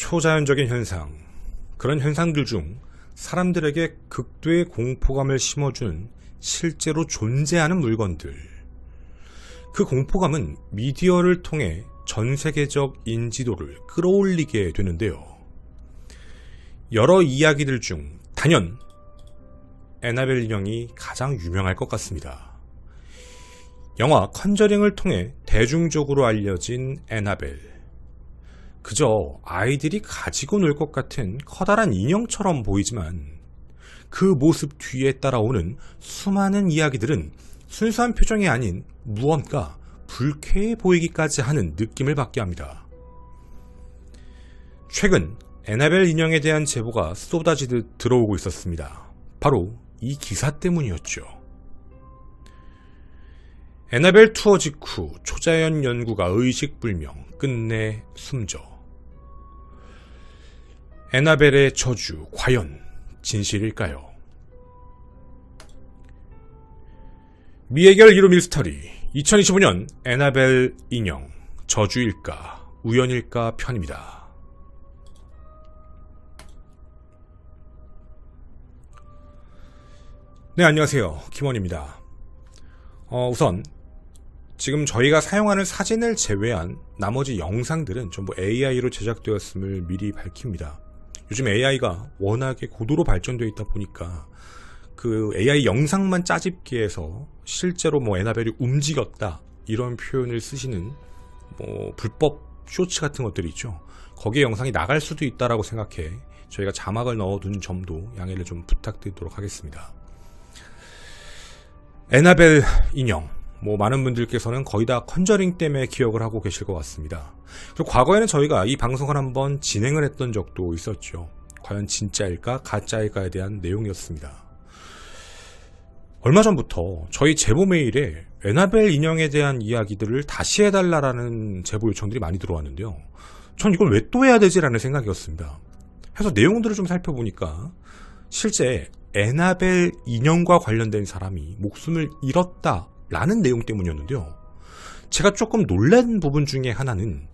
초자연적인 현상, 그런 현상들 중 사람들에게 극도의 공포감을 심어주는 실제로 존재하는 물건들. 그 공포감은 미디어를 통해 전 세계적 인지도를 끌어올리게 되는데요. 여러 이야기들 중 단연 애나벨 인형이 가장 유명할 것 같습니다. 영화 컨저링을 통해 대중적으로 알려진 애나벨. 그저 아이들이 가지고 놀 것 같은 커다란 인형처럼 보이지만 그 모습 뒤에 따라오는 수많은 이야기들은 순수한 표정이 아닌 무언가 불쾌해 보이기까지 하는 느낌을 받게 합니다. 최근 애나벨 인형에 대한 제보가 쏟아지듯 들어오고 있었습니다. 바로 이 기사 때문이었죠. 애나벨 투어 직후 초자연 연구가 의식불명, 끝내 숨져. 애나벨의 저주, 과연 진실일까요? 미해결 1호 밀스터리 2025년 애나벨 인형, 저주일까 우연일까 편입니다. 네, 안녕하세요. 김원입니다. 우선 지금 저희가 사용하는 사진을 제외한 나머지 영상들은 전부 AI로 제작되었음을 미리 밝힙니다. 요즘 AI가 워낙에 고도로 발전되어 있다 보니까 그 AI 영상만 짜집기해서 실제로 애나벨이 움직였다 이런 표현을 쓰시는 불법 쇼츠 같은 것들이 있죠. 거기에 영상이 나갈 수도 있다라고 생각해 저희가 자막을 넣어둔 점도 양해를 좀 부탁드리도록 하겠습니다. 애나벨 인형, 많은 분들께서는 거의 다 컨저링 때문에 기억을 하고 계실 것 같습니다. 그리고 과거에는 저희가 이 방송을 한번 진행을 했던 적도 있었죠. 과연 진짜일까 가짜일까에 대한 내용이었습니다. 얼마 전부터 저희 제보 메일에 애나벨 인형에 대한 이야기들을 다시 해달라는 제보 요청들이 많이 들어왔는데요. 전 이걸 왜 또 해야 되지라는 생각이었습니다. 그래서 내용들을 좀 살펴보니까 실제 애나벨 인형과 관련된 사람이 목숨을 잃었다라는 내용 때문이었는데요. 제가 조금 놀란 부분 중에 하나는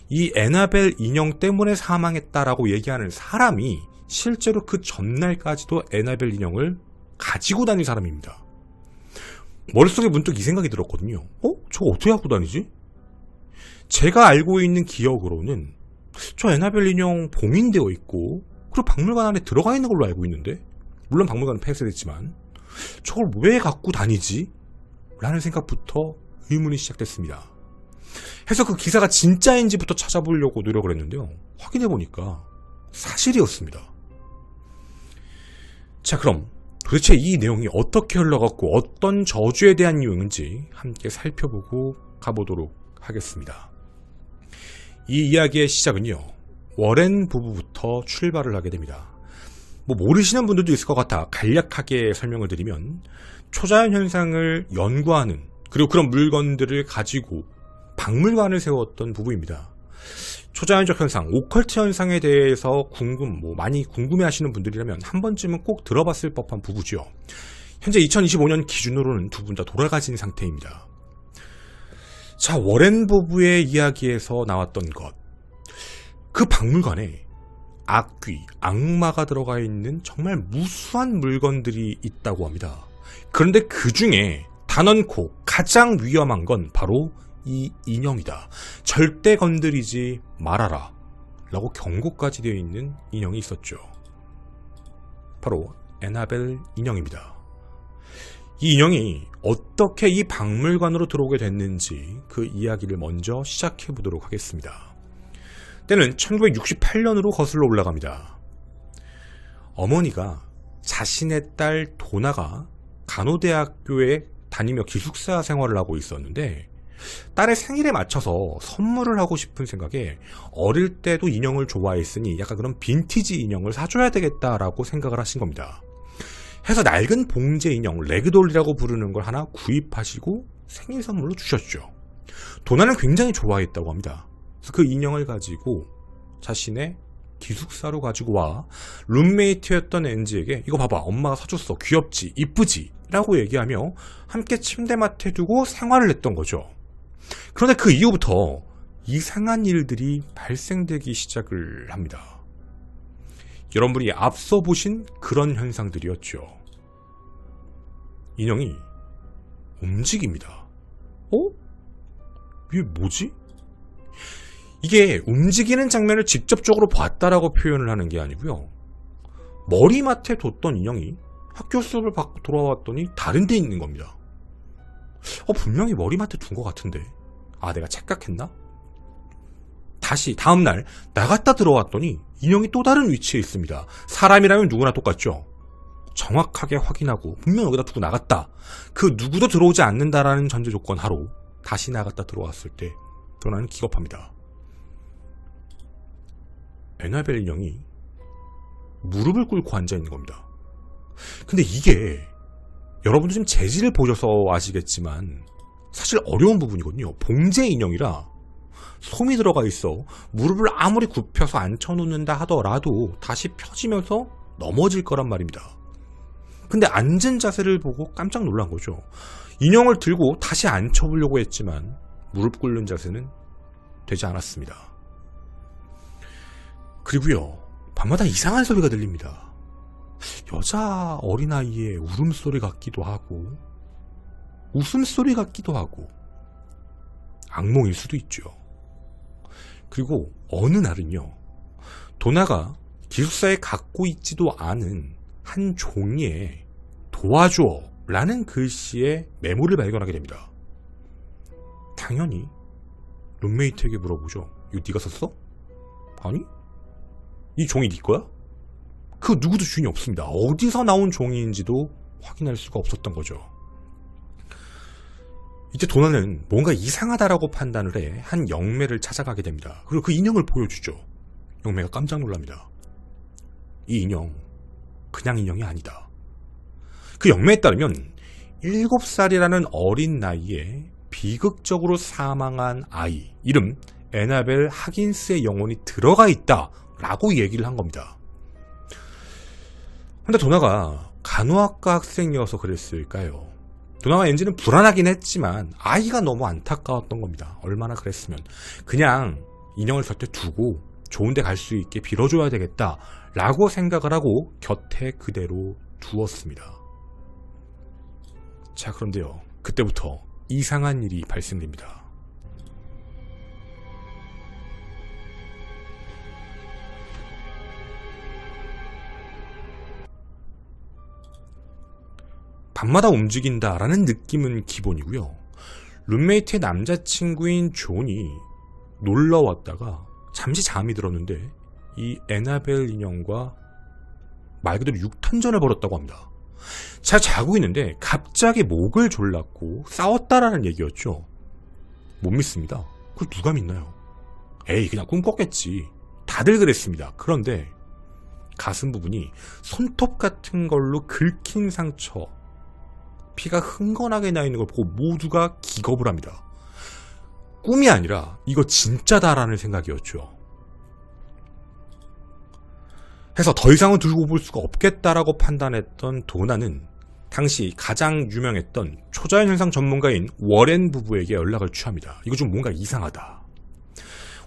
이 애나벨 인형 때문에 사망했다라고 얘기하는 사람이 실제로 그 전날까지도 애나벨 인형을 가지고 다닌 사람입니다. 머릿속에 문득 이 생각이 들었거든요. 저거 어떻게 갖고 다니지? 제가 알고 있는 기억으로는 저 애나벨 인형 봉인되어 있고 그리고 박물관 안에 들어가 있는 걸로 알고 있는데, 물론 박물관은 폐쇄됐지만 저걸 왜 갖고 다니지? 라는 생각부터 의문이 시작됐습니다. 해서 그 기사가 진짜인지부터 찾아보려고 노력을 했는데요. 확인해보니까 사실이었습니다. 자, 그럼 도대체 이 내용이 어떻게 흘러갔고 어떤 저주에 대한 내용인지 함께 살펴보고 가보도록 하겠습니다. 이 이야기의 시작은요, 워렌 부부부터 출발을 하게 됩니다. 모르시는 분들도 있을 것 같아 간략하게 설명을 드리면, 초자연 현상을 연구하는, 그리고 그런 물건들을 가지고 박물관을 세웠던 부부입니다. 초자연적 현상, 오컬트 현상에 대해서 많이 궁금해하시는 분들이라면 한 번쯤은 꼭 들어봤을 법한 부부죠. 현재 2025년 기준으로는 두 분 다 돌아가신 상태입니다. 자, 워렌 부부의 이야기에서 나왔던 것. 그 박물관에 악귀, 악마가 들어가 있는 정말 무수한 물건들이 있다고 합니다. 그런데 그 중에 단언코 가장 위험한 건 바로 이 인형이다. 절대 건드리지 말아라 라고 경고까지 되어 있는 인형이 있었죠. 바로 애나벨 인형입니다. 이 인형이 어떻게 이 박물관으로 들어오게 됐는지 그 이야기를 먼저 시작해 보도록 하겠습니다. 때는 1968년으로 거슬러 올라갑니다. 어머니가 자신의 딸 도나가 간호대학교에 다니며 기숙사 생활을 하고 있었는데, 딸의 생일에 맞춰서 선물을 하고 싶은 생각에 어릴 때도 인형을 좋아했으니 약간 그런 빈티지 인형을 사줘야 되겠다라고 생각을 하신 겁니다. 해서 낡은 봉제 인형, 레그돌이라고 부르는 걸 하나 구입하시고 생일 선물로 주셨죠. 도나는 굉장히 좋아했다고 합니다. 그래서 그 인형을 가지고 자신의 기숙사로 가지고 와 룸메이트였던 엔지에게 이거 봐봐, 엄마가 사줬어, 귀엽지, 이쁘지 라고 얘기하며 함께 침대맡에 두고 생활을 했던 거죠. 그런데 그 이후부터 이상한 일들이 발생되기 시작을 합니다. 여러분이 앞서 보신 그런 현상들이었죠. 인형이 움직입니다. 이게 뭐지? 이게 움직이는 장면을 직접적으로 봤다라고 표현을 하는 게 아니고요. 머리맡에 뒀던 인형이 학교 수업을 받고 돌아왔더니 다른 데 있는 겁니다. 분명히 머리맡에 둔 것 같은데. 내가 착각했나? 다시 다음날 나갔다 들어왔더니 인형이 또 다른 위치에 있습니다. 사람이라면 누구나 똑같죠. 정확하게 확인하고 분명 여기다 두고 나갔다. 그 누구도 들어오지 않는다라는 전제 조건 하로 다시 나갔다 들어왔을 때 도나는 기겁합니다. 에나벨 인형이 무릎을 꿇고 앉아있는 겁니다. 근데 이게 여러분도 지금 재질을 보셔서 아시겠지만 사실 어려운 부분이거든요. 봉제 인형이라 솜이 들어가 있어 무릎을 아무리 굽혀서 앉혀놓는다 하더라도 다시 펴지면서 넘어질 거란 말입니다. 근데 앉은 자세를 보고 깜짝 놀란 거죠. 인형을 들고 다시 앉혀보려고 했지만 무릎 꿇는 자세는 되지 않았습니다. 그리고요, 밤마다 이상한 소리가 들립니다. 여자 어린아이의 울음소리 같기도 하고 웃음소리 같기도 하고 악몽일 수도 있죠. 그리고 어느 날은요, 도나가 기숙사에 갖고 있지도 않은 한 종이에 도와줘 라는 글씨의 메모를 발견하게 됩니다. 당연히 룸메이트에게 물어보죠. 이거 네가 썼어? 아니? 이 종이 네 거야? 그 누구도 주인이 없습니다. 어디서 나온 종이인지도 확인할 수가 없었던 거죠. 이때 도나는 뭔가 이상하다라고 판단을 해 한 영매를 찾아가게 됩니다. 그리고 그 인형을 보여주죠. 영매가 깜짝 놀랍니다. 이 인형 그냥 인형이 아니다. 그 영매에 따르면 7살이라는 어린 나이에 비극적으로 사망한 아이 이름 에나벨 하긴스의 영혼이 들어가 있다라고 얘기를 한 겁니다. 근데 도나가 간호학과 학생이어서 그랬을까요? 도나와 엔지는 불안하긴 했지만 아이가 너무 안타까웠던 겁니다. 얼마나 그랬으면 그냥 인형을 곁에 두고 좋은 데 갈 수 있게 빌어줘야 되겠다 라고 생각을 하고 곁에 그대로 두었습니다. 자, 그런데요, 그때부터 이상한 일이 발생됩니다. 밤마다 움직인다라는 느낌은 기본이고요. 룸메이트의 남자친구인 존이 놀러 왔다가 잠시 잠이 들었는데 이 에나벨 인형과 말 그대로 육탄전을 벌였다고 합니다. 잘 자고 있는데 갑자기 목을 졸랐고 싸웠다라는 얘기였죠. 못 믿습니다. 그걸 누가 믿나요? 에이, 그냥 꿈 꿨겠지. 다들 그랬습니다. 그런데 가슴 부분이 손톱 같은 걸로 긁힌 상처, 피가 흥건하게 나 있는 걸 보고 모두가 기겁을 합니다. 꿈이 아니라 이거 진짜다라는 생각이었죠. 해서 더 이상은 두고 볼 수가 없겠다라고 판단했던 도나는 당시 가장 유명했던 초자연 현상 전문가인 워렌 부부에게 연락을 취합니다. 이거 좀 뭔가 이상하다.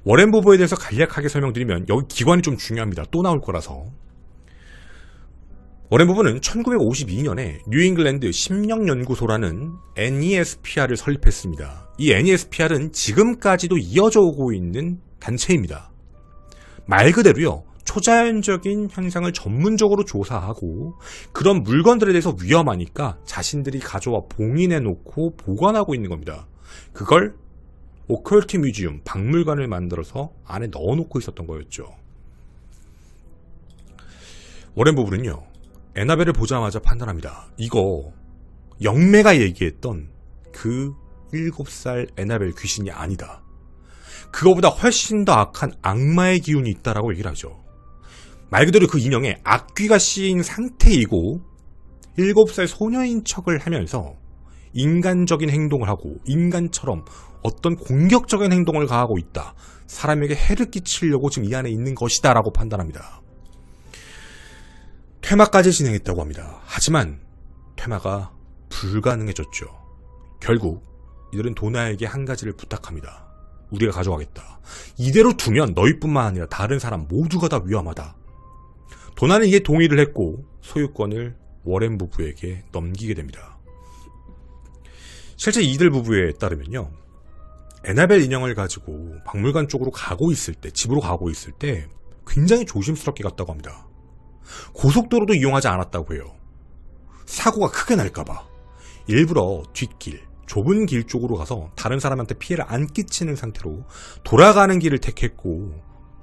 워렌 부부에 대해서 간략하게 설명드리면 여기 기관이 좀 중요합니다. 또 나올 거라서. 워렌 부부는 1952년에 뉴잉글랜드 심령연구소라는 NESPR을 설립했습니다. 이 NESPR은 지금까지도 이어져 오고 있는 단체입니다. 말 그대로요, 초자연적인 현상을 전문적으로 조사하고 그런 물건들에 대해서 위험하니까 자신들이 가져와 봉인해 놓고 보관하고 있는 겁니다. 그걸 오컬트 뮤지엄, 박물관을 만들어서 안에 넣어놓고 있었던 거였죠. 워렌 부부는요, 에나벨을 보자마자 판단합니다. 이거 영매가 얘기했던 그 7살 에나벨 귀신이 아니다. 그거보다 훨씬 더 악한 악마의 기운이 있다라고 얘기를 하죠. 말 그대로 그 인형에 악귀가 씌인 상태이고 7살 소녀인 척을 하면서 인간적인 행동을 하고 인간처럼 어떤 공격적인 행동을 가하고 있다. 사람에게 해를 끼치려고 지금 이 안에 있는 것이다 라고 판단합니다. 퇴마까지 진행했다고 합니다. 하지만 퇴마가 불가능해졌죠. 결국 이들은 도나에게 한 가지를 부탁합니다. 우리가 가져가겠다. 이대로 두면 너희뿐만 아니라 다른 사람 모두가 다 위험하다. 도나는 이에 동의를 했고 소유권을 워렌 부부에게 넘기게 됩니다. 실제 이들 부부에 따르면요, 애나벨 인형을 가지고 박물관 쪽으로 가고 있을 때, 집으로 가고 있을 때 굉장히 조심스럽게 갔다고 합니다. 고속도로도 이용하지 않았다고 해요. 사고가 크게 날까봐 일부러 뒷길, 좁은 길 쪽으로 가서 다른 사람한테 피해를 안 끼치는 상태로 돌아가는 길을 택했고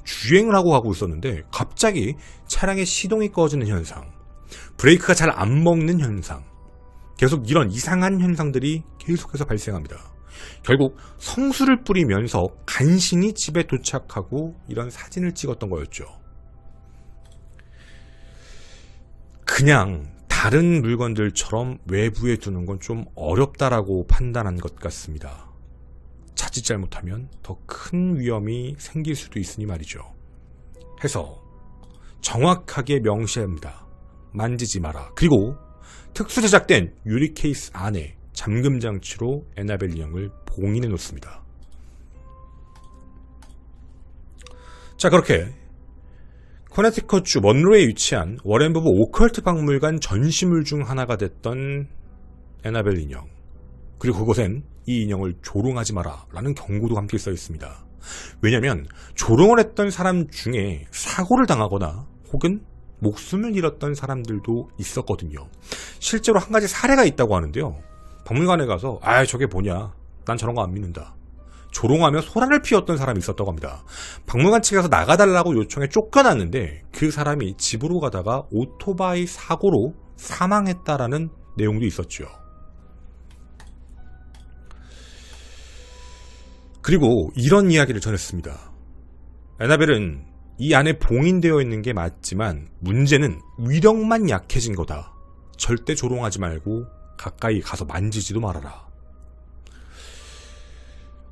주행을 하고 가고 있었는데 갑자기 차량의 시동이 꺼지는 현상, 브레이크가 잘 안 먹는 현상, 계속 이런 이상한 현상들이 계속해서 발생합니다. 결국 성수를 뿌리면서 간신히 집에 도착하고 이런 사진을 찍었던 거였죠. 그냥 다른 물건들처럼 외부에 두는 건 좀 어렵다라고 판단한 것 같습니다. 자칫 잘못하면 더 큰 위험이 생길 수도 있으니 말이죠. 해서 정확하게 명시합니다. 만지지 마라. 그리고 특수 제작된 유리 케이스 안에 잠금 장치로 애나벨 인형을 봉인해 놓습니다. 자, 그렇게 커네티컷주 먼로에 위치한 워렌 부부 오컬트 박물관 전시물 중 하나가 됐던 애나벨 인형, 그리고 그곳엔 이 인형을 조롱하지 마라 라는 경고도 함께 써 있습니다. 왜냐하면 조롱을 했던 사람 중에 사고를 당하거나 혹은 목숨을 잃었던 사람들도 있었거든요. 실제로 한 가지 사례가 있다고 하는데요, 박물관에 가서 저게 뭐냐, 난 저런 거 안 믿는다, 조롱하며 소란을 피웠던 사람이 있었다고 합니다. 박물관 측에서 나가달라고 요청에 쫓겨났는데 그 사람이 집으로 가다가 오토바이 사고로 사망했다라는 내용도 있었죠. 그리고 이런 이야기를 전했습니다. 애나벨은 이 안에 봉인되어 있는 게 맞지만 문제는 위력만 약해진 거다. 절대 조롱하지 말고 가까이 가서 만지지도 말아라.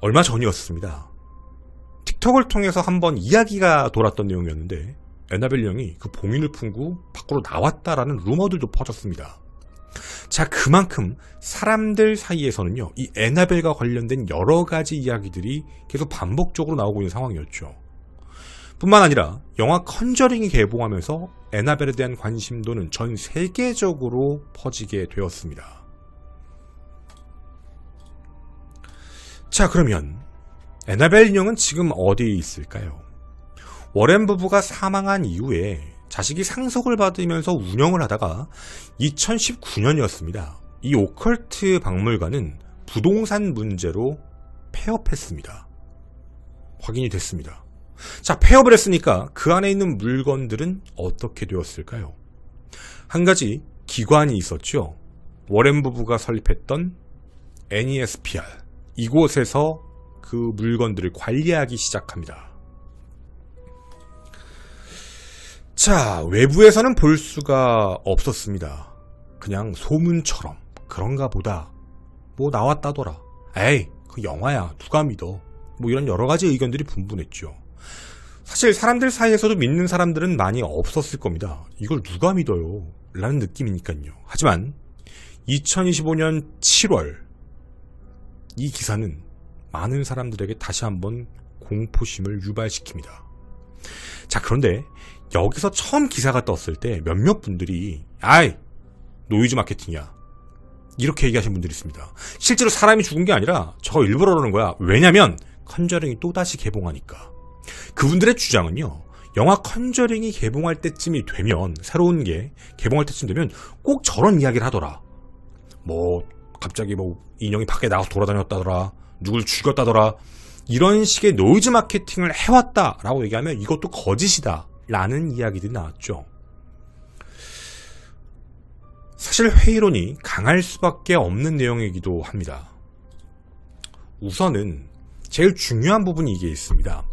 얼마 전이었습니다. 틱톡을 통해서 한번 이야기가 돌았던 내용이었는데 애나벨 인형이 그 봉인을 풀고 밖으로 나왔다라는 루머들도 퍼졌습니다. 자, 그만큼 사람들 사이에서는요, 이 애나벨과 관련된 여러 가지 이야기들이 계속 반복적으로 나오고 있는 상황이었죠. 뿐만 아니라 영화 컨저링이 개봉하면서 애나벨에 대한 관심도는 전 세계적으로 퍼지게 되었습니다. 자, 그러면 애나벨 인형은 지금 어디에 있을까요? 워렌 부부가 사망한 이후에 자식이 상속을 받으면서 운영을 하다가 2019년이었습니다. 이 오컬트 박물관은 부동산 문제로 폐업했습니다. 확인이 됐습니다. 자, 폐업을 했으니까 그 안에 있는 물건들은 어떻게 되었을까요? 한 가지 기관이 있었죠. 워렌 부부가 설립했던 NESPR, 이곳에서 그 물건들을 관리하기 시작합니다. 자, 외부에서는 볼 수가 없었습니다. 그냥 소문처럼 그런가 보다, 뭐 나왔다더라, 에이 그 영화야 누가 믿어, 뭐 이런 여러 가지 의견들이 분분했죠. 사실 사람들 사이에서도 믿는 사람들은 많이 없었을 겁니다. 이걸 누가 믿어요? 라는 느낌이니까요. 하지만 2025년 7월 이 기사는 많은 사람들에게 다시 한번 공포심을 유발시킵니다. 자, 그런데 여기서 처음 기사가 떴을 때 몇몇 분들이 노이즈 마케팅이야, 이렇게 얘기하신 분들이 있습니다. 실제로 사람이 죽은 게 아니라 저거 일부러 그러는 거야. 왜냐면 컨저링이 또다시 개봉하니까. 그분들의 주장은요, 영화 컨저링이 개봉할 때쯤이 되면, 새로운 게 개봉할 때쯤 되면 꼭 저런 이야기를 하더라. 뭐 갑자기 뭐 인형이 밖에 나가서 돌아다녔다더라, 누굴 죽였다더라, 이런 식의 노이즈 마케팅을 해왔다라고 얘기하면 이것도 거짓이다 라는 이야기들이 나왔죠. 사실 회의론이 강할 수밖에 없는 내용이기도 합니다. 우선은 제일 중요한 부분이 이게 있습니다.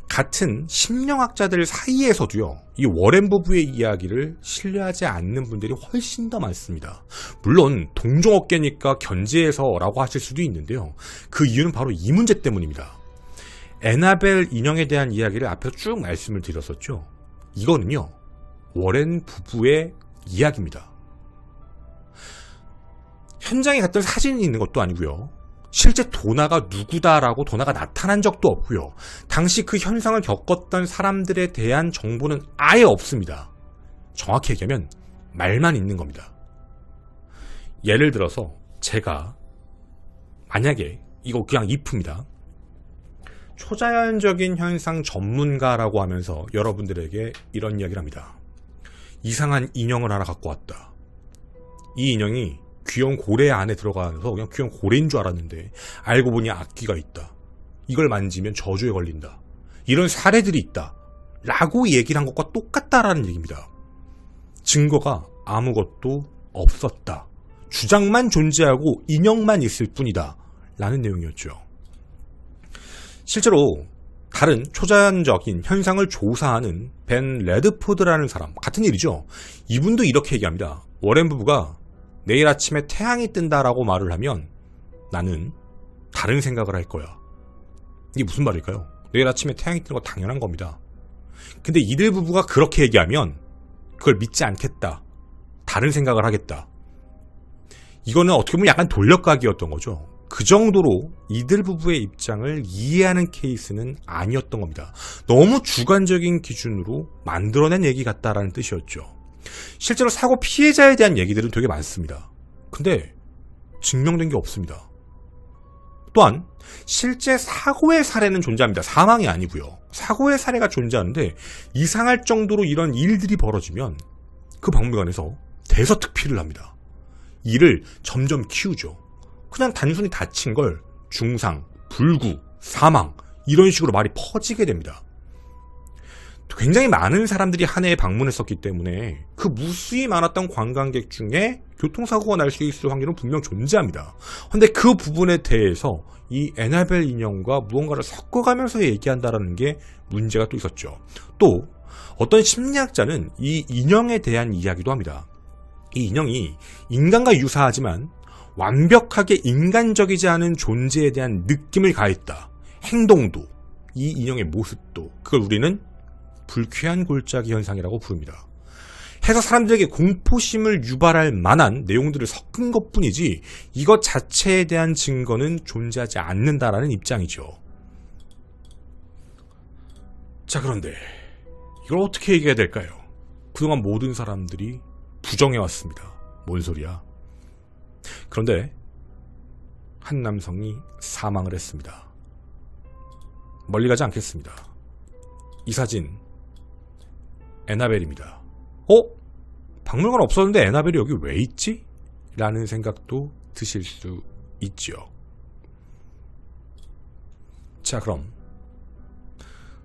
같은 심령학자들 사이에서도요, 이 워렌 부부의 이야기를 신뢰하지 않는 분들이 훨씬 더 많습니다. 물론 동종업계니까 견제해서라고 하실 수도 있는데요, 그 이유는 바로 이 문제 때문입니다. 애나벨 인형에 대한 이야기를 앞에서 쭉 말씀을 드렸었죠. 이거는요, 워렌 부부의 이야기입니다. 현장에 갔던 사진이 있는 것도 아니고요, 실제 도나가 누구다라고 도나가 나타난 적도 없고요. 당시 그 현상을 겪었던 사람들에 대한 정보는 아예 없습니다. 정확히 얘기하면 말만 있는 겁니다. 예를 들어서 제가 만약에 이거 그냥 if입니다. 초자연적인 현상 전문가라고 하면서 여러분들에게 이런 이야기를 합니다. 이상한 인형을 하나 갖고 왔다. 이 인형이 귀여운 고래 안에 들어가서 그냥 귀여운 고래인 줄 알았는데 알고 보니 악귀가 있다. 이걸 만지면 저주에 걸린다. 이런 사례들이 있다. 라고 얘기를 한 것과 똑같다라는 얘기입니다. 증거가 아무것도 없었다. 주장만 존재하고 인형만 있을 뿐이다. 라는 내용이었죠. 실제로 다른 초자연적인 현상을 조사하는 벤 레드포드라는 사람, 같은 일이죠. 이분도 이렇게 얘기합니다. 워렌 부부가 내일 아침에 태양이 뜬다라고 말을 하면 나는 다른 생각을 할 거야. 이게 무슨 말일까요? 내일 아침에 태양이 뜨는 거 당연한 겁니다. 근데 이들 부부가 그렇게 얘기하면 그걸 믿지 않겠다. 다른 생각을 하겠다. 이거는 어떻게 보면 약간 돌려가기였던 거죠. 그 정도로 이들 부부의 입장을 이해하는 케이스는 아니었던 겁니다. 너무 주관적인 기준으로 만들어낸 얘기 같다라는 뜻이었죠. 실제로 사고 피해자에 대한 얘기들은 되게 많습니다. 근데 증명된 게 없습니다. 또한 실제 사고의 사례는 존재합니다. 사망이 아니고요. 사고의 사례가 존재하는데 이상할 정도로 이런 일들이 벌어지면 그 박물관에서 대서특필을 합니다. 이를 점점 키우죠. 그냥 단순히 다친 걸 중상, 불구, 사망 이런 식으로 말이 퍼지게 됩니다. 굉장히 많은 사람들이 한 해에 방문했었기 때문에 그 무수히 많았던 관광객 중에 교통사고가 날 수 있을 확률은 분명 존재합니다. 그런데 그 부분에 대해서 이 애나벨 인형과 무언가를 섞어가면서 얘기한다는 게 문제가 또 있었죠. 또 어떤 심리학자는 이 인형에 대한 이야기도 합니다. 이 인형이 인간과 유사하지만 완벽하게 인간적이지 않은 존재에 대한 느낌을 가했다. 행동도, 이 인형의 모습도, 그걸 우리는 불쾌한 골짜기 현상이라고 부릅니다. 해서 사람들에게 공포심을 유발할 만한 내용들을 섞은 것뿐이지 이것 자체에 대한 증거는 존재하지 않는다라는 입장이죠. 자, 그런데 이걸 어떻게 얘기해야 될까요? 그동안 모든 사람들이 부정해왔습니다. 뭔 소리야? 그런데 한 남성이 사망을 했습니다. 멀리 가지 않겠습니다. 이 사진 애나벨입니다. 박물관 없었는데 애나벨이 여기 왜 있지? 라는 생각도 드실 수 있죠. 자, 그럼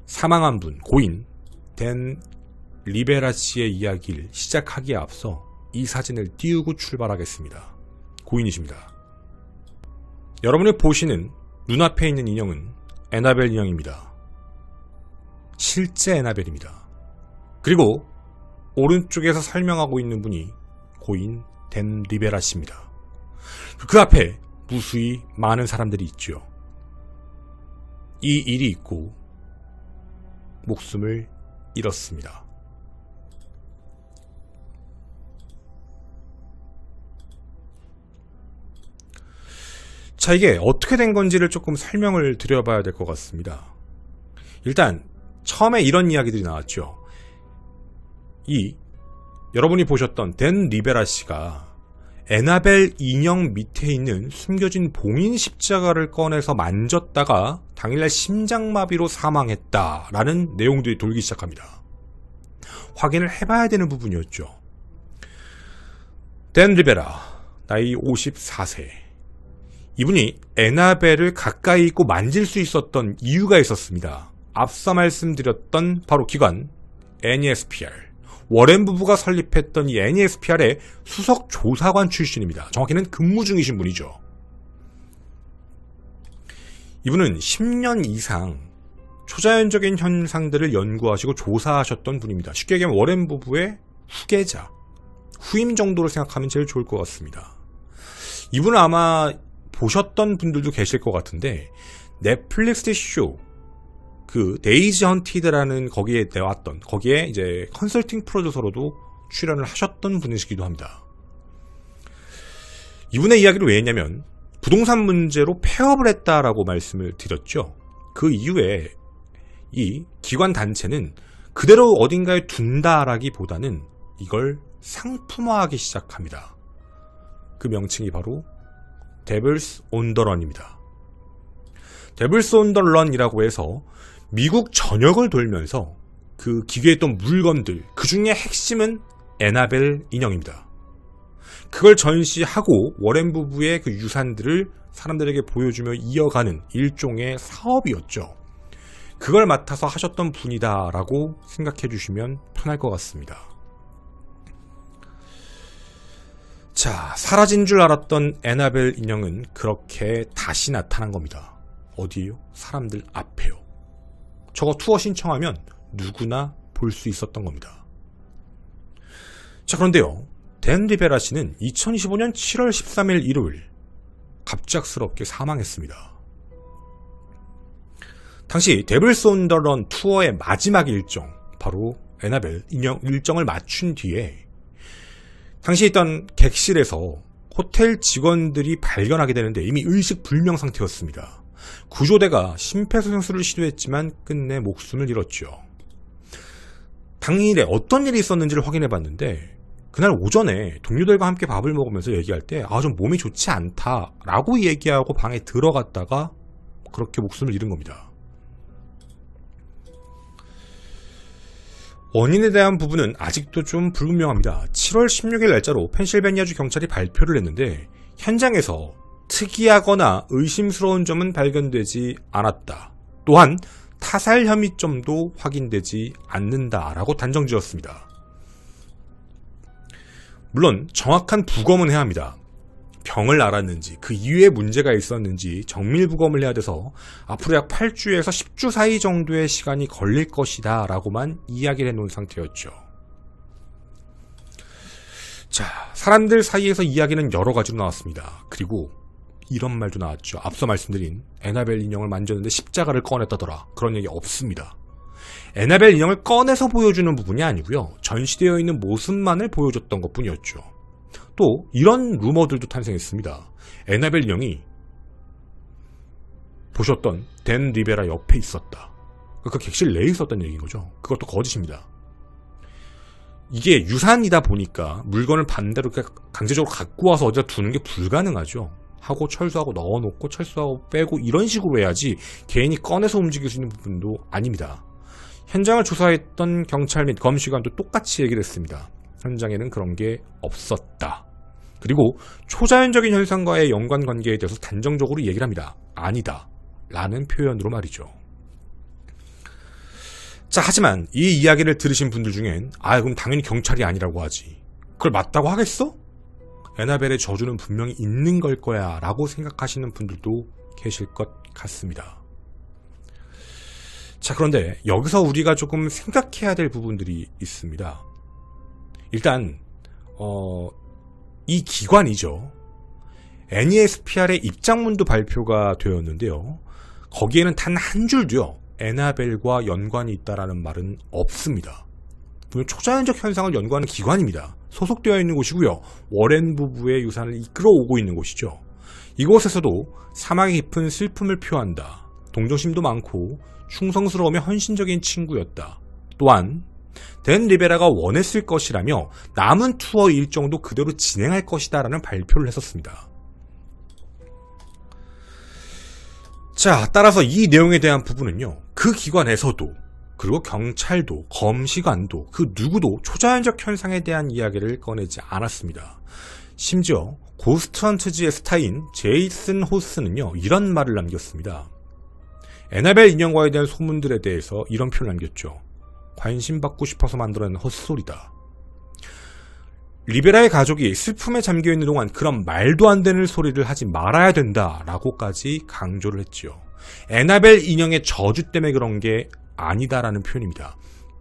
사망한 분, 고인 댄 리베라 씨의 이야기를 시작하기에 앞서 이 사진을 띄우고 출발하겠습니다. 고인이십니다. 여러분이 보시는 눈앞에 있는 인형은 애나벨 인형입니다. 실제 애나벨입니다. 그리고 오른쪽에서 설명하고 있는 분이 고인 댄 리베라 씨입니다. 그 앞에 무수히 많은 사람들이 있죠. 이 일이 있고 목숨을 잃었습니다. 자, 이게 어떻게 된 건지를 조금 설명을 드려봐야 될 것 같습니다. 일단 처음에 이런 이야기들이 나왔죠. 여러분이 보셨던 댄 리베라 씨가 애나벨 인형 밑에 있는 숨겨진 봉인 십자가를 꺼내서 만졌다가 당일날 심장마비로 사망했다라는 내용들이 돌기 시작합니다. 확인을 해봐야 되는 부분이었죠. 댄 리베라, 나이 54세. 이분이 애나벨을 가까이 있고 만질 수 있었던 이유가 있었습니다. 앞서 말씀드렸던 바로 기관 NESPR, 워렌 부부가 설립했던 이 NESPR의 수석 조사관 출신입니다. 정확히는 근무 중이신 분이죠. 이분은 10년 이상 초자연적인 현상들을 연구하시고 조사하셨던 분입니다. 쉽게 얘기하면 워렌 부부의 후계자, 후임 정도로 생각하면 제일 좋을 것 같습니다. 이분은 아마 보셨던 분들도 계실 것 같은데 넷플릭스 쇼 그 데이지 헌티드라는 거기에 나왔던, 거기에 이제 컨설팅 프로듀서로도 출연을 하셨던 분이시기도 합니다. 이분의 이야기를 왜 했냐면 부동산 문제로 폐업을 했다라고 말씀을 드렸죠. 그 이후에 이 기관 단체는 그대로 어딘가에 둔다라기보다는 이걸 상품화하기 시작합니다. 그 명칭이 바로 Devils on the Run입니다. Devils on the Run이라고 해서 미국 전역을 돌면서 그 기괴에 있던 물건들, 그 중에 핵심은 애나벨 인형입니다. 그걸 전시하고 워렌 부부의 그 유산들을 사람들에게 보여주며 이어가는 일종의 사업이었죠. 그걸 맡아서 하셨던 분이다라고 생각해 주시면 편할 것 같습니다. 자, 사라진 줄 알았던 애나벨 인형은 그렇게 다시 나타난 겁니다. 어디에요? 사람들 앞에요. 저거 투어 신청하면 누구나 볼 수 있었던 겁니다. 자, 그런데요. 댄 리베라 씨는 2025년 7월 13일 일요일 갑작스럽게 사망했습니다. 당시 데블스 온 더 런 투어의 마지막 일정, 바로 애나벨 인형 일정을 맞춘 뒤에 당시 있던 객실에서 호텔 직원들이 발견하게 되는데 이미 의식불명 상태였습니다. 구조대가 심폐소생술을 시도했지만 끝내 목숨을 잃었죠. 당일에 어떤 일이 있었는지를 확인해봤는데 그날 오전에 동료들과 함께 밥을 먹으면서 얘기할 때 좀 몸이 좋지 않다라고 얘기하고 방에 들어갔다가 그렇게 목숨을 잃은 겁니다. 원인에 대한 부분은 아직도 좀 불분명합니다. 7월 16일 날짜로 펜실베니아주 경찰이 발표를 했는데 현장에서 특이하거나 의심스러운 점은 발견되지 않았다. 또한 타살 혐의점도 확인되지 않는다라고 단정지었습니다. 물론 정확한 부검은 해야 합니다. 병을 앓았는지 그 이후에 문제가 있었는지 정밀 부검을 해야 돼서 앞으로 약 8주에서 10주 사이 정도의 시간이 걸릴 것이다 라고만 이야기를 해놓은 상태였죠. 자, 사람들 사이에서 이야기는 여러 가지로 나왔습니다. 그리고 이런 말도 나왔죠. 앞서 말씀드린 애나벨 인형을 만졌는데 십자가를 꺼냈다더라. 그런 얘기 없습니다. 애나벨 인형을 꺼내서 보여주는 부분이 아니고요. 전시되어 있는 모습만을 보여줬던 것뿐이었죠. 또 이런 루머들도 탄생했습니다. 애나벨 인형이 보셨던 댄 리베라 옆에 있었다. 그 객실 내에 있었다는 얘기인 거죠. 그것도 거짓입니다. 이게 유산이다 보니까 물건을 반대로 강제적으로 갖고 와서 어디다 두는 게 불가능하죠. 하고 철수하고 넣어놓고 철수하고 빼고 이런 식으로 해야지 개인이 꺼내서 움직일 수 있는 부분도 아닙니다. 현장을 조사했던 경찰 및 검시관도 똑같이 얘기를 했습니다. 현장에는 그런 게 없었다. 그리고 초자연적인 현상과의 연관관계에 대해서 단정적으로 얘기를 합니다. 아니다. 라는 표현으로 말이죠. 자, 하지만 이 이야기를 들으신 분들 중엔 그럼 당연히 경찰이 아니라고 하지. 그걸 맞다고 하겠어? 애나벨의 저주는 분명히 있는 걸 거야 라고 생각하시는 분들도 계실 것 같습니다. 자, 그런데 여기서 우리가 조금 생각해야 될 부분들이 있습니다. 일단 이 기관이죠. NESPR의 입장문도 발표가 되었는데요. 거기에는 단 한 줄도요. 애나벨과 연관이 있다라는 말은 없습니다. 분명 초자연적 현상을 연구하는 기관입니다. 소속되어 있는 곳이고요. 워렌 부부의 유산을 이끌어오고 있는 곳이죠. 이곳에서도 사막의 깊은 슬픔을 표한다. 동정심도 많고 충성스러우며 헌신적인 친구였다. 또한 댄 리베라가 원했을 것이라며 남은 투어 일정도 그대로 진행할 것이다 라는 발표를 했었습니다. 자, 따라서 이 내용에 대한 부분은요. 그 기관에서도 그리고 경찰도 검시관도 그 누구도 초자연적 현상에 대한 이야기를 꺼내지 않았습니다. 심지어 고스트헌트즈의 스타인 제이슨 호스는요. 이런 말을 남겼습니다. 애나벨 인형과에 대한 소문들에 대해서 이런 표현을 남겼죠. 관심받고 싶어서 만들어낸 헛소리다. 리베라의 가족이 슬픔에 잠겨있는 동안 그런 말도 안 되는 소리를 하지 말아야 된다라고까지 강조를 했지요. 애나벨 인형의 저주 때문에 그런 게 아니다라는 표현입니다.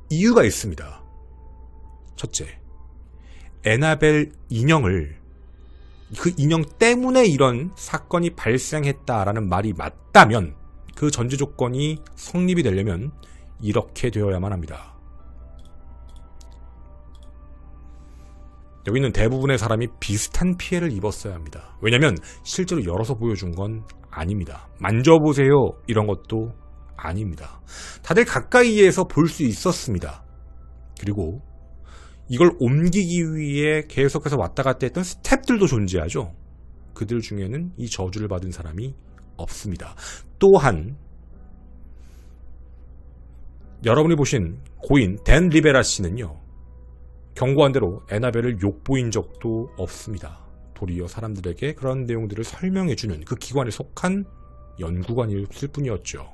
이유가 있습니다. 첫째, 애나벨 인형을 그 인형 때문에 이런 사건이 발생했다라는 말이 맞다면 그 전제 조건이 성립이 되려면 이렇게 되어야만 합니다. 여기 있는 대부분의 사람이 비슷한 피해를 입었어야 합니다. 왜냐면 실제로 열어서 보여준 건 아닙니다. 만져보세요 이런 것도 아닙니다. 다들 가까이에서 볼 수 있었습니다. 그리고 이걸 옮기기 위해 계속해서 왔다 갔다 했던 스태프들도 존재하죠. 그들 중에는 이 저주를 받은 사람이 없습니다. 또한 여러분이 보신 고인 댄 리베라 씨는요, 경고한 대로 에나벨을 욕보인 적도 없습니다. 도리어 사람들에게 그런 내용들을 설명해주는 그 기관에 속한 연구관이었을 뿐이었죠.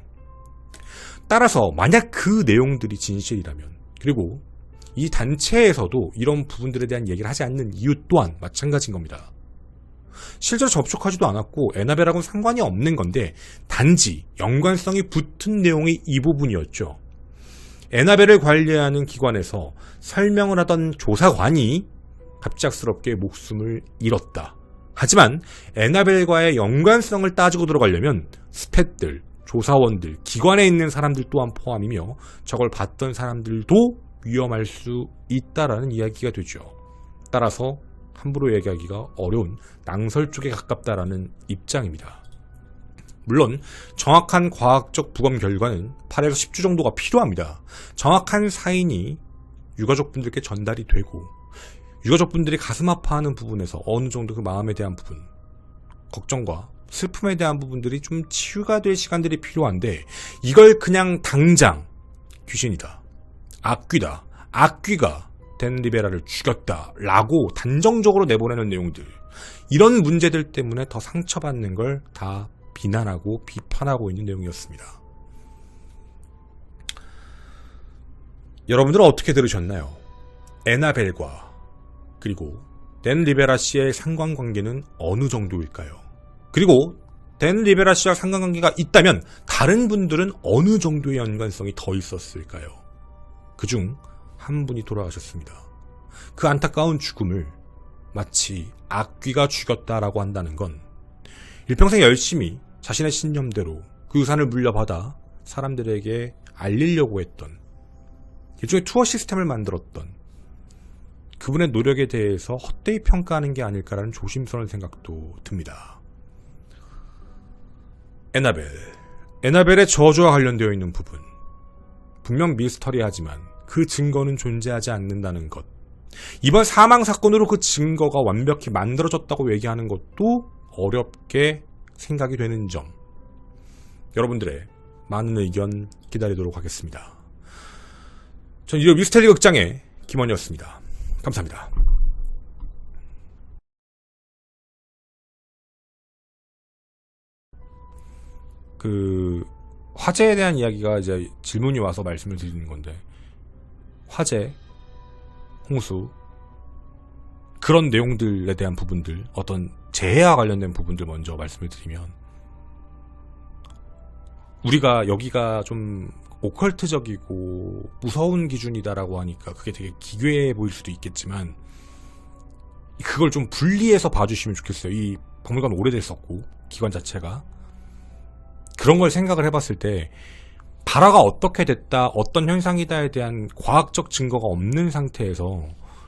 따라서 만약 그 내용들이 진실이라면, 그리고 이 단체에서도 이런 부분들에 대한 얘기를 하지 않는 이유 또한 마찬가지인 겁니다. 실제로 접촉하지도 않았고 에나벨하고는 상관이 없는 건데 단지 연관성이 붙은 내용이 이 부분이었죠. 에나벨을 관리하는 기관에서 설명을 하던 조사관이 갑작스럽게 목숨을 잃었다. 하지만 에나벨과의 연관성을 따지고 들어가려면 스태프들, 조사원들, 기관에 있는 사람들 또한 포함이며 저걸 봤던 사람들도 위험할 수 있다라는 이야기가 되죠. 따라서 함부로 얘기하기가 어려운 낭설 쪽에 가깝다라는 입장입니다. 물론 정확한 과학적 부검 결과는 8에서 10주 정도가 필요합니다. 정확한 사인이 유가족분들께 전달이 되고 유가족분들이 가슴 아파하는 부분에서 어느 정도 그 마음에 대한 부분, 걱정과 슬픔에 대한 부분들이 좀 치유가 될 시간들이 필요한데 이걸 그냥 당장 귀신이다, 악귀다, 악귀가 댄 리베라를 죽였다 라고 단정적으로 내보내는 내용들, 이런 문제들 때문에 더 상처받는 걸 다 비난하고 비판하고 있는 내용이었습니다. 여러분들은 어떻게 들으셨나요? 에나벨과 그리고 댄 리베라 씨의 상관관계는 어느 정도일까요? 그리고 댄 리베라 씨와 상관관계가 있다면 다른 분들은 어느 정도의 연관성이 더 있었을까요? 그중 한 분이 돌아가셨습니다. 그 안타까운 죽음을 마치 악귀가 죽였다라고 한다는 건 일평생 열심히 자신의 신념대로 그 유산을 물려받아 사람들에게 알리려고 했던, 일종의 투어 시스템을 만들었던 그분의 노력에 대해서 헛되이 평가하는 게 아닐까라는 조심스러운 생각도 듭니다. 에나벨의 저주와 관련되어 있는 부분, 분명 미스터리하지만 그 증거는 존재하지 않는다는 것, 이번 사망 사건으로 그 증거가 완벽히 만들어졌다고 얘기하는 것도 어렵게 생각이 되는 점, 여러분들의 많은 의견 기다리도록 하겠습니다. 전 일요 미스터리 극장의 김원이었습니다. 감사합니다. 화재에 대한 이야기가 이제 질문이 와서 말씀을 드리는 건데, 화재, 홍수, 그런 내용들에 대한 부분들, 어떤 재해와 관련된 부분들 먼저 말씀을 드리면, 우리가 여기가 좀 오컬트적이고 무서운 기준이다라고 하니까 그게 되게 기괴해 보일 수도 있겠지만 그걸 좀 분리해서 봐주시면 좋겠어요. 이 박물관 오래됐었고 기관 자체가 그런 걸 생각을 해봤을 때 발화가 어떻게 됐다, 어떤 현상이다에 대한 과학적 증거가 없는 상태에서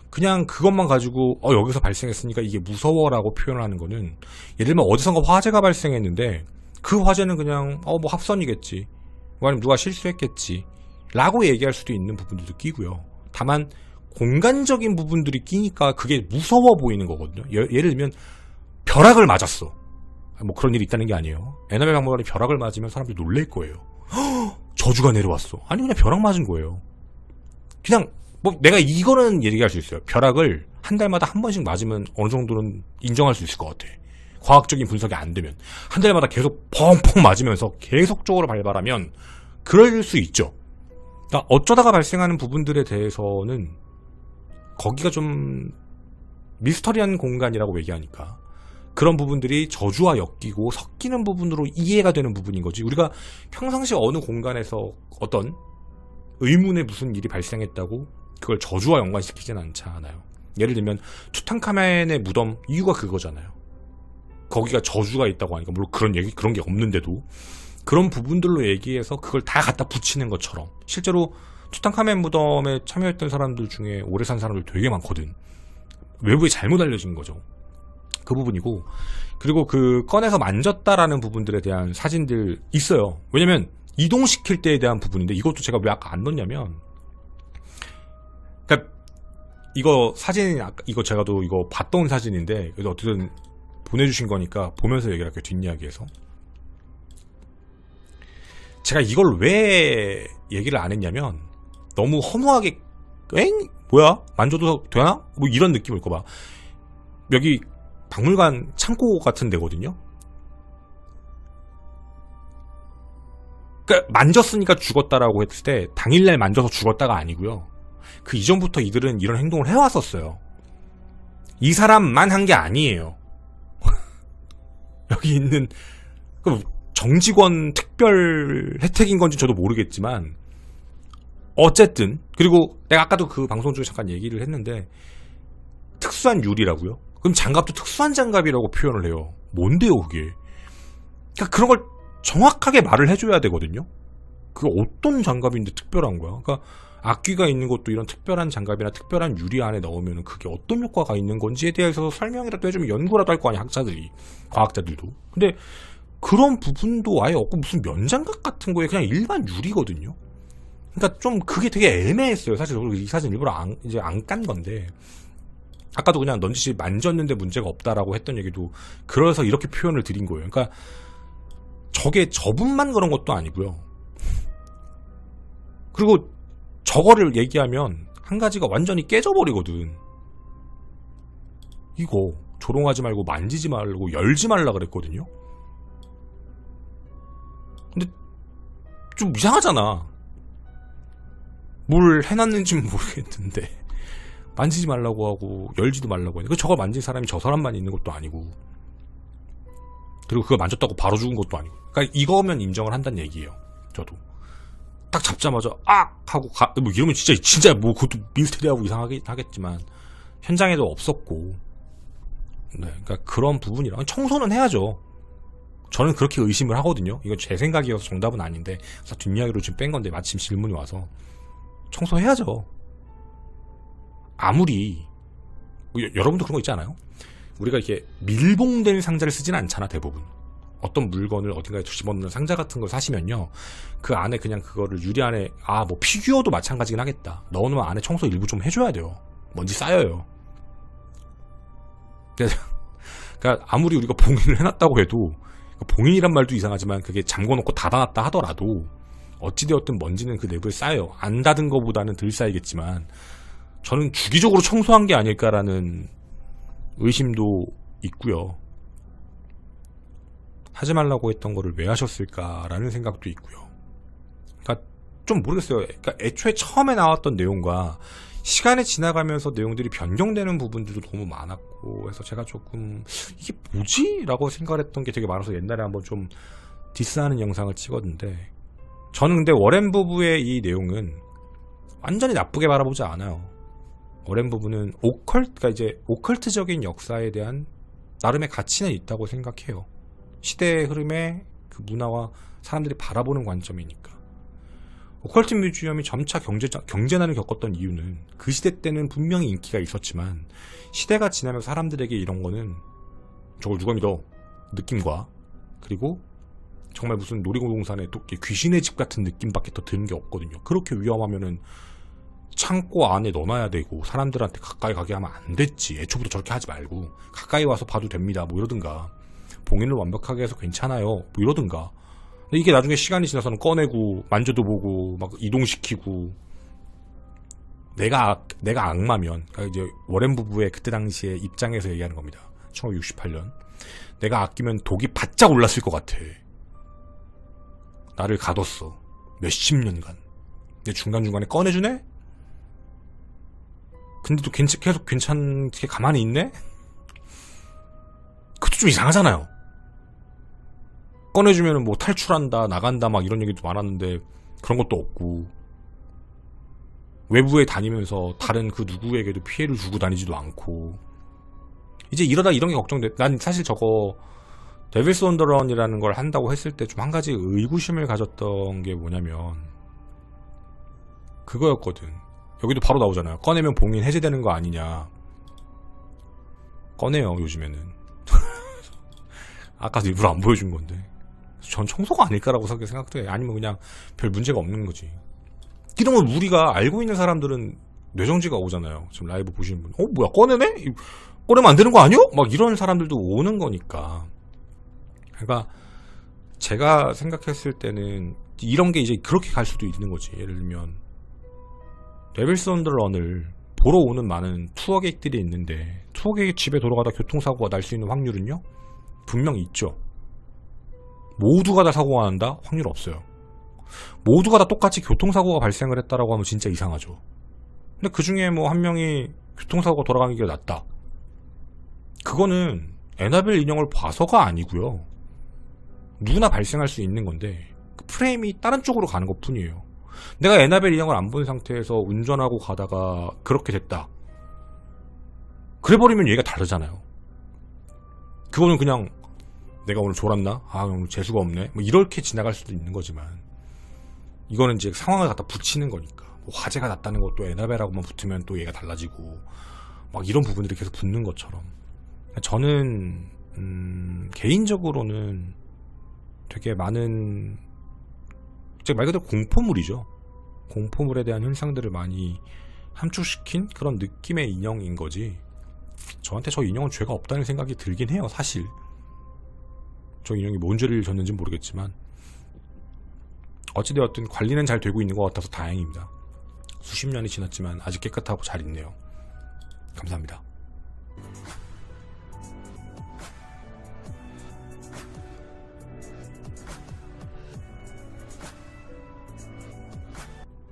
그냥 그것만 가지고 여기서 발생했으니까 이게 무서워라고 표현을 하는 거는, 예를 들면 어디선가 화재가 발생했는데 그 화재는 그냥 뭐 합선이겠지, 아니면 누가 실수했겠지 라고 얘기할 수도 있는 부분들도 끼고요. 다만 공간적인 부분들이 끼니까 그게 무서워 보이는 거거든요. 예를 들면 벼락을 맞았어, 뭐 그런 일이 있다는 게 아니에요. 에나벨 박물관에 벼락을 맞으면 사람들이 놀랄 거예요. 저주가 내려왔어. 아니 그냥 벼락 맞은 거예요. 그냥 뭐 내가 이거는 얘기할 수 있어요. 벼락을 한 달마다 한 번씩 맞으면 어느 정도는 인정할 수 있을 것 같아. 과학적인 분석이 안 되면 한 달마다 계속 펑펑 맞으면서 계속적으로 발발하면 그럴 수 있죠. 그러니까 어쩌다가 발생하는 부분들에 대해서는 거기가 좀 미스터리한 공간이라고 얘기하니까 그런 부분들이 저주와 엮이고 섞이는 부분으로 이해가 되는 부분인 거지, 우리가 평상시 어느 공간에서 어떤 의문의 무슨 일이 발생했다고 그걸 저주와 연관시키진 않잖아요. 예를 들면 투탕카멘의 무덤, 이유가 그거잖아요. 거기가 저주가 있다고 하니까, 물론 그런 게 없는데도 그런 부분들로 얘기해서 그걸 다 갖다 붙이는 것처럼, 실제로 투탕카멘 무덤에 참여했던 사람들 중에 오래 산 사람들 되게 많거든. 외부에 잘못 알려진 거죠. 그 부분이고, 그리고 그 꺼내서 만졌다라는 부분들에 대한 사진들 있어요. 왜냐면 이동시킬 때에 대한 부분인데, 이것도 제가 왜 아까 안 넣냐면, 그러니까 이거 사진, 이거 제가 또 이거 봤던 사진인데, 그래서 어쨌든 보내주신 거니까 보면서 얘기를 할게요. 뒷이야기에서. 제가 이걸 왜 얘기를 안 했냐면, 너무 허무하게, 뭐야? 만져도 되나? 뭐 이런 느낌일까봐. 여기 박물관 창고 같은 데거든요? 그러니까 만졌으니까 죽었다라고 했을 때, 당일날 만져서 죽었다가 아니고요. 그 이전부터 이들은 이런 행동을 해왔었어요. 이 사람만 한 게 아니에요. 여기 있는, 정직원 특별 혜택인 건지 저도 모르겠지만, 어쨌든, 그리고 내가 아까도 그 방송 중에 잠깐 얘기를 했는데, 특수한 유리라고요? 그럼 장갑도 특수한 장갑이라고 표현을 해요. 뭔데요, 그게? 그러니까 그런 걸 정확하게 말을 해줘야 되거든요? 그게 어떤 장갑인데 특별한 거야? 그러니까 악귀가 있는 것도 이런 특별한 장갑이나 특별한 유리 안에 넣으면 그게 어떤 효과가 있는 건지에 대해서 설명이라도 해주면 연구라도 할 거 아니야, 학자들이. 과학자들도. 근데 그런 부분도 아예 없고 무슨 면장갑 같은 거에 그냥 일반 유리거든요? 그러니까 좀 그게 되게 애매했어요. 사실 이 사진 일부러 이제 안 깐 건데. 아까도 그냥 넌지시 만졌는데 문제가 없다라고 했던 얘기도 그래서 이렇게 표현을 드린 거예요. 그러니까 저게 저분만 그런 것도 아니고요. 그리고 저거를 얘기하면 한 가지가 완전히 깨져버리거든. 이거 조롱하지 말고 만지지 말고 열지 말라 그랬거든요. 근데 좀 이상하잖아. 뭘 해놨는지는 모르겠는데 만지지 말라고 하고 열지도 말라고 하는데 저걸 만진 사람이 저 사람만 있는 것도 아니고, 그리고 그거 만졌다고 바로 죽은 것도 아니고. 그러니까 이거면 인정을 한다는 얘기예요. 저도 딱 잡자마자 하고 뭐 이러면 진짜 뭐 그것도 미스테리하고 이상하게 하겠지만 현장에도 없었고. 네, 그러니까 그런 부분이랑 청소는 해야죠. 저는 그렇게 의심을 하거든요. 이건 제 생각이어서 정답은 아닌데 뒷이야기로 지금 뺀 건데 마침 질문이 와서 청소해야죠. 아무리 여러분도 그런 거 있지 않아요? 우리가 이렇게 밀봉된 상자를 쓰지는 않잖아. 대부분 어떤 물건을 어딘가에 집어넣는 상자 같은 걸 사시면요, 그 안에 그냥 그거를 유리 안에 뭐 피규어도 마찬가지긴 하겠다, 넣어놓으면 안에 청소 일부 좀 해줘야 돼요. 먼지 쌓여요. 그러니까 아무리 우리가 봉인을 해놨다고 해도, 봉인이란 말도 이상하지만 그게 잠궈놓고 닫아놨다 하더라도 어찌되었든 먼지는 그 내부에 쌓여요. 안 닫은 것보다는 덜 쌓이겠지만 저는 주기적으로 청소한 게 아닐까라는 의심도 있고요. 하지 말라고 했던 거를 왜 하셨을까라는 생각도 있고요. 그러니까 좀 모르겠어요. 그러니까 애초에 처음에 나왔던 내용과 시간이 지나가면서 내용들이 변경되는 부분들도 너무 많았고 해서 제가 조금 이게 뭐지? 라고 생각을 했던 게 되게 많아서 옛날에 한번 좀 디스하는 영상을 찍었는데, 저는 근데 워렌 부부의 이 내용은 완전히 나쁘게 바라보지 않아요. 워렌 부부는 그러니까 이제 오컬트적인 역사에 대한 나름의 가치는 있다고 생각해요. 시대의 흐름에 그 문화와 사람들이 바라보는 관점이니까. 오컬트 뮤지엄이 점차 경제난을 겪었던 이유는 그 시대 때는 분명히 인기가 있었지만 시대가 지나면서 사람들에게 이런 거는 저걸 누가 믿어? 느낌과, 그리고 정말 무슨 놀이동산에 또 귀신의 집 같은 느낌밖에 더 드는 게 없거든요. 그렇게 위험하면은 창고 안에 넣어놔야 되고 사람들한테 가까이 가게 하면 안 됐지. 애초부터 저렇게 하지 말고 가까이 와서 봐도 됩니다. 뭐 이러든가, 봉인을 완벽하게 해서 괜찮아요. 뭐 이러든가. 근데 이게 나중에 시간이 지나서는 꺼내고 만져도 보고 막 이동시키고. 내가 악마면, 그러니까 이제 워렌 부부의 그때 당시에 입장에서 얘기하는 겁니다. 1968년. 내가 아끼면 독이 바짝 올랐을 것 같아. 나를 가뒀어. 몇십 년간. 근데 중간중간에 꺼내주네? 근데도 계속 괜찮게 가만히 있네? 그것도 좀 이상하잖아요. 꺼내주면 뭐 탈출한다, 나간다 막 이런 얘기도 많았는데 그런 것도 없고, 외부에 다니면서 다른 그 누구에게도 피해를 주고 다니지도 않고. 이제 이러다 이런 게 걱정돼. 난 사실 저거 데빌스 온 더 런이라는 걸 한다고 했을 때 좀 한 가지 의구심을 가졌던 게 뭐냐면 그거였거든. 여기도 바로 나오잖아요. 꺼내면 봉인 해제되는 거 아니냐. 꺼내요 요즘에는. 아까도 일부러 안 보여준 건데 전 청소가 아닐까라고 생각도 해. 아니면 그냥 별 문제가 없는 거지. 이러면 우리가 알고 있는 사람들은 뇌정지가 오잖아요. 지금 라이브 보시는 분, 뭐야 꺼내네? 꺼내면 안 되는 거 아니요? 막 이런 사람들도 오는 거니까. 그러니까 제가 생각했을 때는 이런 게 이제 그렇게 갈 수도 있는 거지. 예를 들면 데빌스 온 더 런을 보러 오는 많은 투어객들이 있는데 투어객이 집에 돌아가다 교통사고가 날 수 있는 확률은요? 분명히 있죠. 모두가 다 사고가 난다? 확률 없어요. 모두가 다 똑같이 교통사고가 발생을 했다라고 하면 진짜 이상하죠. 근데 그 중에 뭐 한 명이 교통사고가 돌아가는 게 낫다. 그거는 에나벨 인형을 봐서가 아니고요. 누구나 발생할 수 있는 건데 그 프레임이 다른 쪽으로 가는 것 뿐이에요. 내가 에나벨 인형을 안 본 상태에서 운전하고 가다가 그렇게 됐다. 그래버리면 얘기가 다르잖아요. 그거는 그냥 내가 오늘 졸았나? 오늘 재수가 없네. 뭐 이렇게 지나갈 수도 있는 거지만 이거는 이제 상황을 갖다 붙이는 거니까. 뭐 화재가 났다는 것도 에나벨하고만 붙으면 또 얘가 달라지고 막 이런 부분들이 계속 붙는 것처럼. 저는 개인적으로는 되게 많은 말 그대로 공포물이죠. 공포물에 대한 현상들을 많이 함축시킨 그런 느낌의 인형인 거지. 저한테 저 인형은 죄가 없다는 생각이 들긴 해요. 사실 저 인형이 뭔 죄를 졌는지 모르겠지만 어찌되었든 관리는 잘 되고 있는 것 같아서 다행입니다. 수십 년이 지났지만 아직 깨끗하고 잘 있네요. 감사합니다.